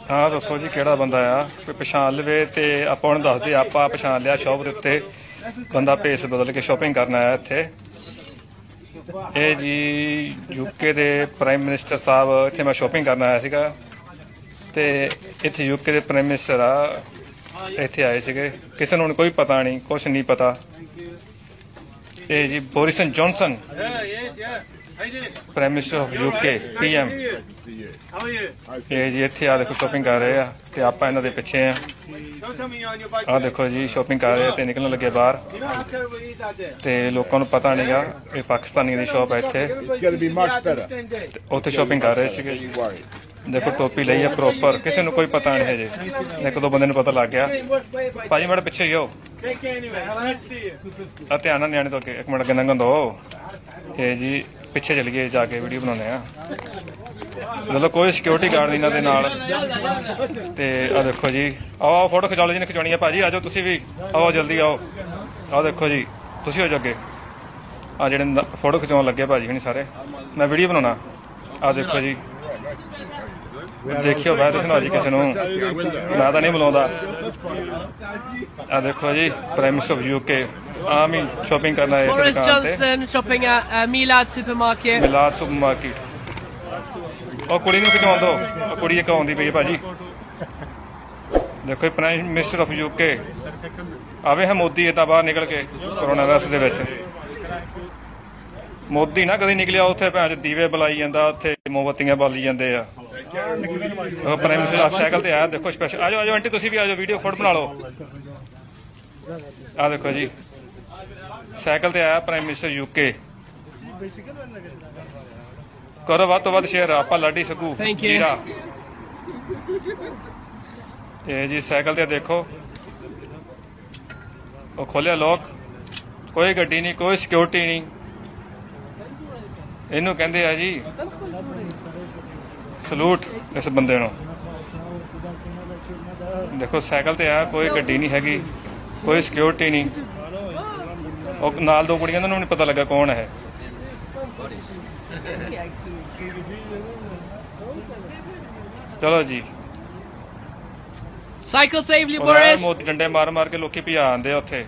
हाँ दसो जी केड़ा बंदा आ कोई पछाण लवे ते आपां उहनूं दस दे आपां पछाण लिया शॉप दे उत्ते बंदा भेस बदल के शॉपिंग करन आया इत्थे। ये जी यूके दे प्राइम मिनिस्टर साहब इत्थे मैं शॉपिंग करन आया सीगा ते इत्थे यूके दे प्राइम मिनिस्टर आ इत्थे आए सीगे किसी नूं कोई पता नहीं कुछ नहीं पता। ये जी Boris Johnson prime minister of UK PM ये जी इत्थे आ देखो शॉपिंग कर रहे हैं ते आपां इन्हां दे पिछे आ देखो जी शॉपिंग कर रहे ते निकलण लगे बाहर ते लोकां नूं पता नहीं गा ये पाकिस्तानी दी शॉप है इत्थे उत्थे शॉपिंग कर रहे सीगे। देखो टोपी लई है प्रॉपर किसी नूं कोई पता नहीं है जी एक दो बंदे नूं पता लग गया। भाजी माड़ा पिछे ही हो ध्यान नाल न्याणे तो अगे एक मिनट अगे लंघण दो। ये जी पिछे चल गए जाके वीडियो बनाने मतलब कोई सिक्योरिटी गार्ड नहीं इन्हां दे नाल ते आ देखो जी आओ फोटो खिचा लो जी ने खिचानी है भाजी आ जाओ तुसीं भी आओ जल्दी आओ। आओ देखो जी तुसीं हो जाओ अगे आ जिहड़े फोटो खिचाउण लगे भाजी हनी सारे मैं वीडियो बनाना। आ देखो जी देखियो वायरस ना जी किसी मैं तो नहीं बुलाता। आ देखो जी प्राइम मिनिस्टर ऑफ यूके आम ही शॉपिंग करना है Boris Johnson shopping at Milad supermarket. Milad supermarket और कुड़ी नूं खिचाउण दो कुड़ी एक आउंदी पई है भाजी। देखो प्राइम मिनिस्टर ऑफ यूके आवे है मोदी इदा बाहर निकल के कोरोना वायरस दे विच मोदी ना कदी निकलिया उत्थे भैन दीवे बलाई जांदा उत्थे मोमबत्तियां बाली जांदे आ। प्राइम मिनिस्टर साइकिल ते आया देखो स्पेशल आ जाओ आंटी तुसीं भी आ जाओ वीडियो फोटो बना लो। आ देखो जी साइकिल ते आया प्राइम मिनिस्टर यूके करो वध तो वध शेयर आपां लाडी सकू जीरा। ये जी साइकिल ते देखो वो खोलिया लॉक कोई गड्डी नहीं कोई सिक्योरिटी नहीं इनू कहंदे आ जी सलूट इस बंदे नूं। देखो साइकिल ते आया कोई गड्डी नहीं हैगी कोई सिक्योरिटी नहीं और नाल दो कुड़ियां नूं नहीं पता लगा कौन है। चलो जी Cycle safely, Boris. मोदी डंडे मार मार के लोग भजा आंदे उत्थे